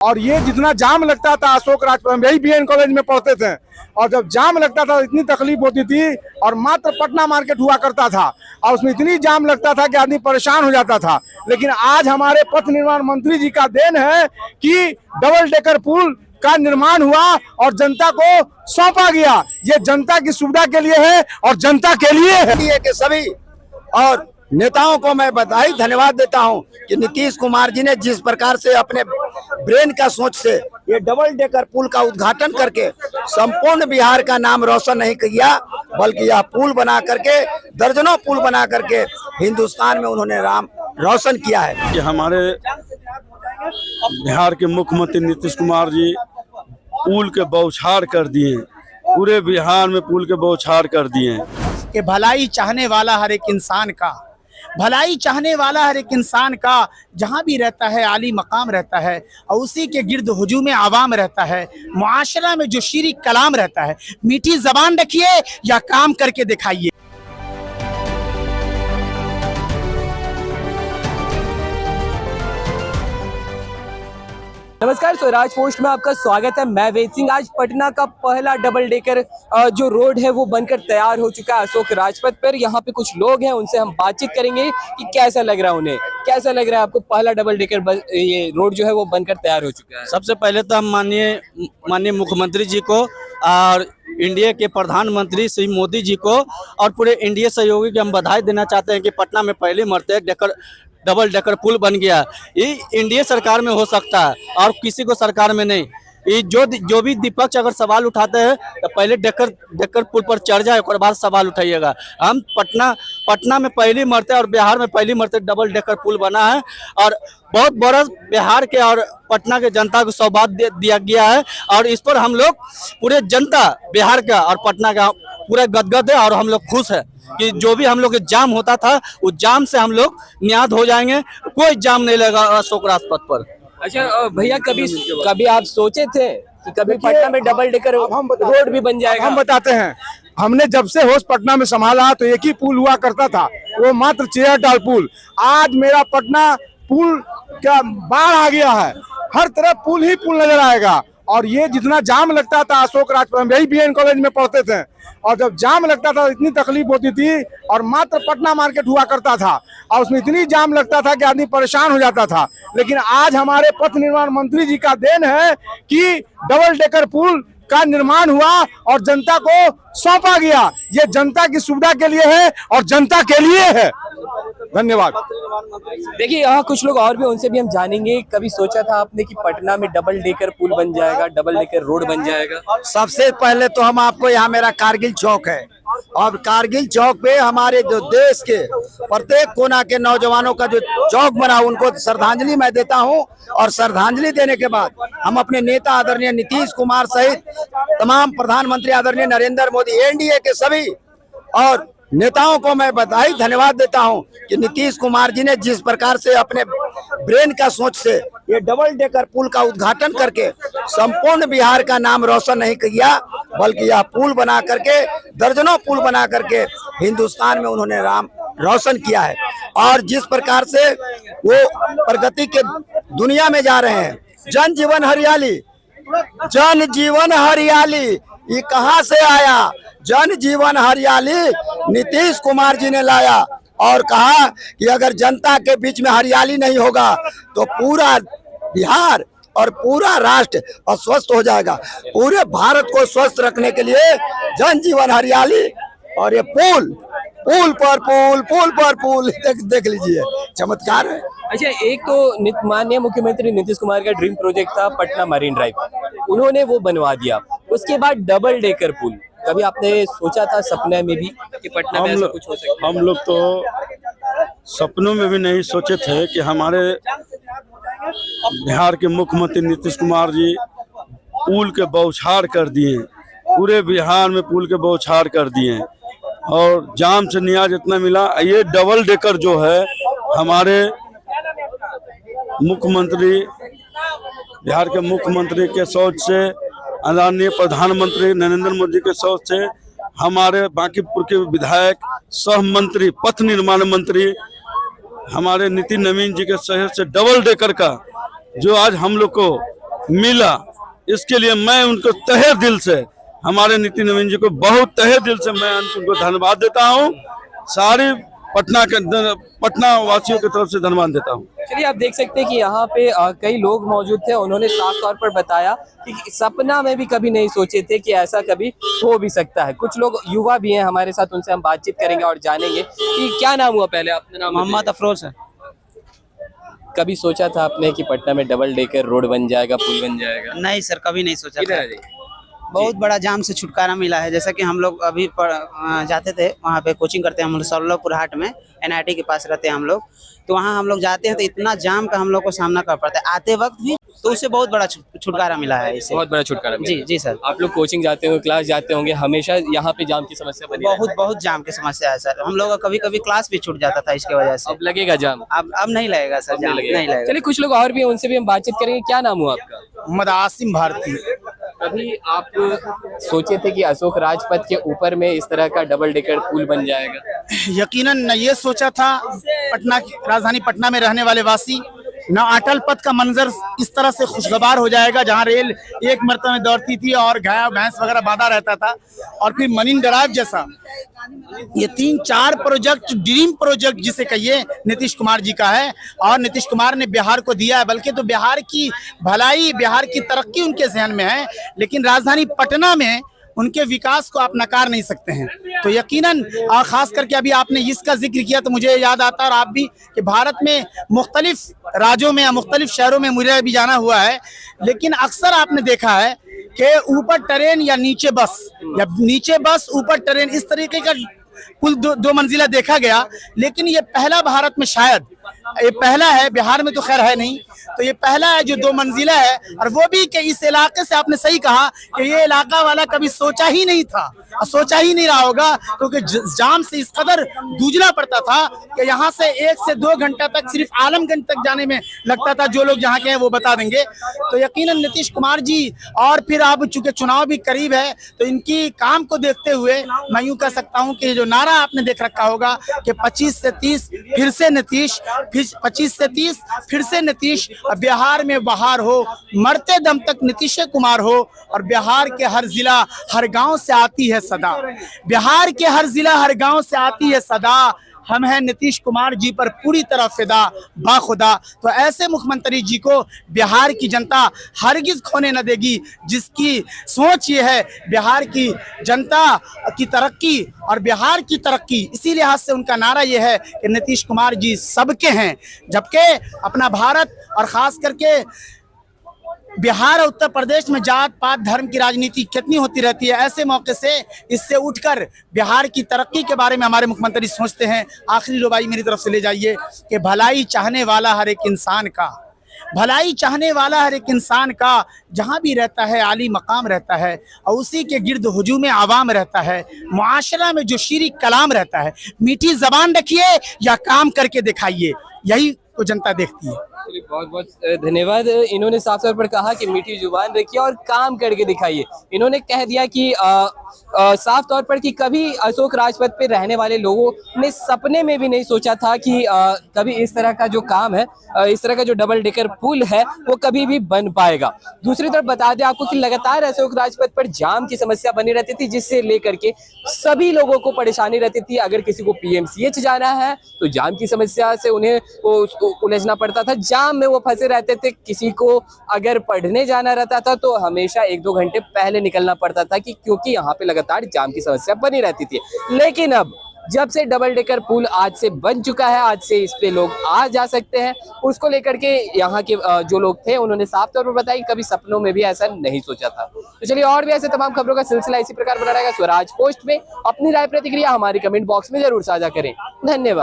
और ये जितना जाम लगता था अशोक राजपथ में, यही बीएन कॉलेज में पढ़ते थे, और जब जाम लगता था इतनी तकलीफ होती थी, और मात्र पटना मार्केट हुआ करता था और उसमें इतनी जाम लगता था कि आदमी परेशान हो जाता था। लेकिन आज हमारे पथ निर्माण मंत्री जी का देन है कि डबल डेकर पुल का निर्माण हुआ और जनता को सौंपा गया। ये जनता की सुविधा के लिए है और जनता के लिए है। के सभी और नेताओं को मैं बधाई धन्यवाद देता हूं कि नीतीश कुमार जी ने जिस प्रकार से अपने ब्रेन का सोच से ये डबल डेकर पुल का उद्घाटन करके संपूर्ण बिहार का नाम रोशन नहीं किया, बल्कि यह पुल बना करके दर्जनों पुल बना करके हिंदुस्तान में उन्होंने नाम रोशन किया है। कि हमारे बिहार के मुख्यमंत्री नीतीश कुमार जी पुल के बौछार कर दिए, पूरे बिहार में पुल के बौछार कर दिए। कि भलाई चाहने वाला हर एक इंसान का, भलाई चाहने वाला हर एक इंसान का जहां भी रहता है आली मकाम रहता है, और उसी के गिर्द हुजूम आवाम रहता है। मुआशरा में जो शीरी कलाम रहता है, मीठी जबान रखिए या काम करके दिखाइए। नमस्कार, स्वराज पोस्ट में आपका स्वागत है। मैं वेद सिंह। आज पटना का पहला डबल डेकर जो रोड है वो बनकर तैयार हो चुका है अशोक राजपथ पर। यहाँ पे कुछ लोग हैं, उनसे हम बातचीत करेंगे कि कैसा लग रहा है उन्हें, कैसा लग रहा है आपको पहला डबल डेकर ये रोड जो है वो बनकर तैयार हो चुका है। सबसे पहले तो हम माननीय मुख्यमंत्री जी को और इंडिया के प्रधानमंत्री श्री मोदी जी को और पूरे इंडिया सहयोगी को हम बधाई देना चाहते हैं कि पटना में पहली मरतबा डबल डेकर पुल बन गया। ये इंडिया सरकार में हो सकता है और किसी को सरकार में नहीं। ये जो भी विपक्ष अगर सवाल उठाते हैं तो पहले डेकर पुल पर चढ़ जाए, और बाद सवाल उठाइएगा। हम पटना में पहली मरतबा और बिहार में पहली मरतबा डबल डेकर पुल बना है, और बहुत बड़ा बिहार के और पटना के जनता को सौभाग्य दिया गया है। और इस पर हम लोग पूरे जनता बिहार का और पटना का पूरा गदगद है, और हम लोग खुश है कि जो भी हम लोग जाम होता था उस जाम से हम लोग नियाद हो जाएंगे। कोई जाम नहीं लगा अशोक राजपथ पर। अच्छा भैया, कभी आप सोचे थे कि कभी पटना में डबल डेकर रोड भी बन जाएगा? हम बताते हैं, हमने जब से होश पटना में संभाला तो एक ही पुल हुआ करता था, वो मात्र चेयर डाल पुल। आज मेरा पटना पुल का बाढ़ आ गया है, हर तरफ पुल ही पुल नजर आएगा। और ये जितना जाम लगता था अशोक राजपथ में, यही बीएन कॉलेज में पढ़ते थे, और जब जाम लगता था इतनी तकलीफ होती थी, और मात्र पटना मार्केट हुआ करता था और उसमें इतनी जाम लगता था कि आदमी परेशान हो जाता था। लेकिन आज हमारे पथ निर्माण मंत्री जी का देन है कि डबल डेकर पुल का निर्माण हुआ और जनता को सौंपा गया। ये जनता की सुविधा के लिए है और जनता के लिए है। धन्यवाद। देखिए, यहाँ कुछ लोग और भी, उनसे भी हम जानेंगे। कभी सोचा था आपने कि पटना में डबल डेकर पुल बन जाएगा, डबल डेकर रोड बन जाएगा? सबसे पहले तो हम आपको, यहाँ मेरा कारगिल चौक है, और कारगिल चौक पे हमारे जो देश के प्रत्येक कोना के नौजवानों का जो चौक बना, उनको श्रद्धांजलि मैं देता हूं। और श्रद्धांजलि देने के बाद हम अपने नेता आदरणीय नीतीश कुमार सहित तमाम प्रधानमंत्री आदरणीय नरेंद्र मोदी, एनडीए के सभी और नेताओं को मैं बधाई धन्यवाद देता हूं कि नीतीश कुमार जी ने जिस प्रकार से अपने ब्रेन का सोच से ये डबल डेकर पुल का उद्घाटन करके संपूर्ण बिहार का नाम रोशन नहीं किया, बल्कि यह पुल बना करके दर्जनों पुल बना करके हिंदुस्तान में उन्होंने नाम रोशन किया है। और जिस प्रकार से वो प्रगति के दुनिया में जा रहे हैं, जन जीवन हरियाली, जन जीवन हरियाली, ये कहाँ से आया? जन जीवन हरियाली नीतीश कुमार जी ने लाया, और कहा कि अगर जनता के बीच में हरियाली नहीं होगा तो पूरा बिहार और पूरा राष्ट्र अस्वस्थ हो जाएगा। पूरे भारत को स्वस्थ रखने के लिए जन जीवन हरियाली, और ये पुल पर पुल देख लीजिए, चमत्कार है। अच्छा, एक तो माननीय मुख्यमंत्री नीतीश कुमार का ड्रीम प्रोजेक्ट था पटना मरीन ड्राइव, उन्होंने वो बनवा दिया। उसके बाद डबल डेकर पुल, कभी आपने सोचा था सपने में भी कि पटना में ऐसा कुछ हो सकता है? हम लोग तो सपनों में भी नहीं सोचे थे कि हमारे बिहार के मुख्यमंत्री नीतीश कुमार जी पुल के बौछार कर दिए, पूरे बिहार में पुल के बौछार कर दिए, और जाम से नियाज इतना मिला। ये डबल डेकर जो है हमारे मुख्यमंत्री, बिहार के मुख्यमंत्री के सोच से, आदरणीय प्रधानमंत्री नरेंद्र मोदी के सोच से, हमारे बांकीपुर के विधायक, सह मंत्री, पथ निर्माण मंत्री हमारे नितिन नवीन जी के शहर से डबल डेकर का जो आज हम लोग को मिला, इसके लिए मैं उनको तहे दिल से, हमारे नितिन नवीन जी को बहुत तहे दिल से मैं उनको धन्यवाद देता हूँ। सारी पटना वासियों की तरफ से धन्यवाद देता हूँ। चलिए आप देख सकते हैं कि यहाँ पे कई लोग मौजूद थे, उन्होंने साफ तौर पर बताया कि सपना में भी कभी नहीं सोचे थे कि ऐसा कभी हो भी सकता है। कुछ लोग युवा भी हैं हमारे साथ, उनसे हम बातचीत करेंगे और जानेंगे कि क्या नाम हुआ पहले अपना नाम। मोहम्मद अफरोज है। कभी सोचा था आपने कि पटना में डबल डेकर रोड बन जाएगा, पुल बन जाएगा? नहीं सर, कभी नहीं सोचा इधर था। आ जाइए। बहुत बड़ा जाम से छुटकारा मिला है। जैसा कि हम लोग अभी जाते थे, वहाँ पे कोचिंग करते हैं हम लोग सौरभपुर हाट में, NIT के पास रहते हैं हम लोग। तो वहाँ हम लोग जाते हैं तो इतना जाम का हम लोग को सामना करना पड़ता है आते वक्त भी, तो उससे बहुत बड़ा छुटकारा मिला है इससे। बहुत बड़ा छुटकारा मिला। जी जी सर। आप लोग कोचिंग जाते होंगे, क्लास जाते होंगे, हमेशा यहाँ पे जाम की समस्या बनी रहती है। बहुत जाम की समस्या है सर। हम लोग का कभी कभी क्लास भी छूट जाता था इसके वजह से। अब लगेगा जाम? अब नहीं लगेगा सर, जाम नहीं लगेगा। चलिए कुछ लोग और भी हैं, उनसे भी हम बातचीत करेंगे। क्या नाम हुआ आपका? मोहम्मद आसिम भारती। कभी आप सोचे थे कि अशोक राजपथ के ऊपर में इस तरह का डबल डेकर पुल बन जाएगा? यकीनन न ये सोचा था पटना की राजधानी पटना में रहने वाले वासी, न अटल पथ का मंजर इस तरह से खुशगवार हो जाएगा जहां रेल एक मरतबा में दौड़ती थी और गाय भैंस वगैरह बांधा रहता था, और फिर मरीन ड्राइव जैसा ये 3-4 प्रोजेक्ट, ड्रीम प्रोजेक्ट जिसे कहिए, नीतीश कुमार जी का है। और नीतीश कुमार ने बिहार को दिया है, बल्कि तो बिहार की भलाई, बिहार की तरक्की उनके जहन में है, लेकिन राजधानी पटना में उनके विकास को आप नकार नहीं सकते हैं। तो यकीनन, और खास करके अभी आपने इसका जिक्र किया तो मुझे याद आता है, और आप भी, कि भारत में मुख्तलिफ राज्यों में या मुख्तलिफ शहरों में मुझे भी जाना हुआ है, लेकिन अक्सर आपने देखा है कि ऊपर ट्रेन या नीचे बस, या नीचे बस ऊपर ट्रेन, इस तरीके का कुल दो मंजिला देखा गया। लेकिन ये पहला भारत में, शायद ये पहला है, बिहार में तो खैर है नहीं, तो ये पहला है जो 2 मंजिला है। और वो भी कि इस इलाके से, आपने सही कहा कि ये इलाका वाला कभी सोचा ही नहीं था और सोचा ही नहीं रहा होगा, क्योंकि जाम से इस कदर जूझना पड़ता था कि यहाँ से 1 से 2 घंटा तक सिर्फ आलमगंज तक जाने में लगता था। जो लोग यहाँ के हैं वो बता देंगे। तो यकीनन नीतीश कुमार जी, और फिर अब चूंकि चुनाव भी करीब है, तो इनकी काम को देखते हुए मैं यूँ कह सकता हूँ कि जो नारा आपने देख रखा होगा कि 25 से 30 फिर से नीतीश, 25 से 30 फिर से नीतीश, बिहार में बहार हो, मरते दम तक नीतीश कुमार हो। और बिहार के हर जिला हर गांव से आती है सदा, बिहार के हर जिला हर गांव से आती है सदा, हम हैं नीतीश कुमार जी पर पूरी तरह फिदा बाखुदा। तो ऐसे मुख्यमंत्री जी को बिहार की जनता हरगिज खोने न देगी, जिसकी सोच ये है बिहार की जनता की तरक्की और बिहार की तरक्की। इसी लिहाज से उनका नारा ये है कि नीतीश कुमार जी सबके हैं, जबकि अपना भारत और खास करके बिहार और उत्तर प्रदेश में जात पात धर्म की राजनीति कितनी होती रहती है। ऐसे मौके से इससे उठकर बिहार की तरक्की के बारे में हमारे मुख्यमंत्री सोचते हैं। आखिरी रुबाई मेरी तरफ से ले जाइए कि भलाई चाहने वाला हर एक इंसान का, भलाई चाहने वाला हर एक इंसान का जहाँ भी रहता है आली मकाम रहता है, और उसी के गिर्द हुजूम आवाम रहता है। मुआशरा में जो शीरी कलाम रहता है, मीठी जबान रखिए या काम करके दिखाइए, यही तो जनता देखती है। बहुत बहुत धन्यवाद। इन्होंने साफ तौर पर कहा कि मीठी जुबान रखिए और काम करके दिखाइए। इन्होंने कह दिया कि साफ तौर पर कि कभी अशोक राजपथ पे रहने वाले लोगों ने सपने में भी नहीं सोचा था कि कभी इस तरह का जो काम है, इस तरह का जो डबल डेकर पुल है, वो कभी भी बन पाएगा। दूसरी तरफ बता दें आपको कि लगातार अशोक राजपथ पर जाम की समस्या बनी रहती थी, जिससे लेकर के सभी लोगों को परेशानी रहती थी। अगर किसी को PMCH जाना है तो जाम की समस्या से उन्हें उलझना पड़ता था, जाम में वो फंसे रहते थे। किसी को अगर पढ़ने जाना रहता था तो हमेशा 1-2 घंटे पहले निकलना पड़ता था, कि क्योंकि यहाँ पे लगातार जाम की समस्या बनी रहती थी। लेकिन अब जब से डबल डेकर पुल आज से बन चुका है, आज से इस पे लोग आ जा सकते हैं, उसको लेकर के यहाँ के जो लोग थे उन्होंने साफ तौर पर बताया कभी सपनों में भी ऐसा नहीं सोचा था। तो चलिए, और भी ऐसे तमाम खबरों का सिलसिला इसी प्रकार बना रहेगा। स्वराज पोस्ट में अपनी राय प्रतिक्रिया हमारी कमेंट बॉक्स में जरूर साझा करें। धन्यवाद।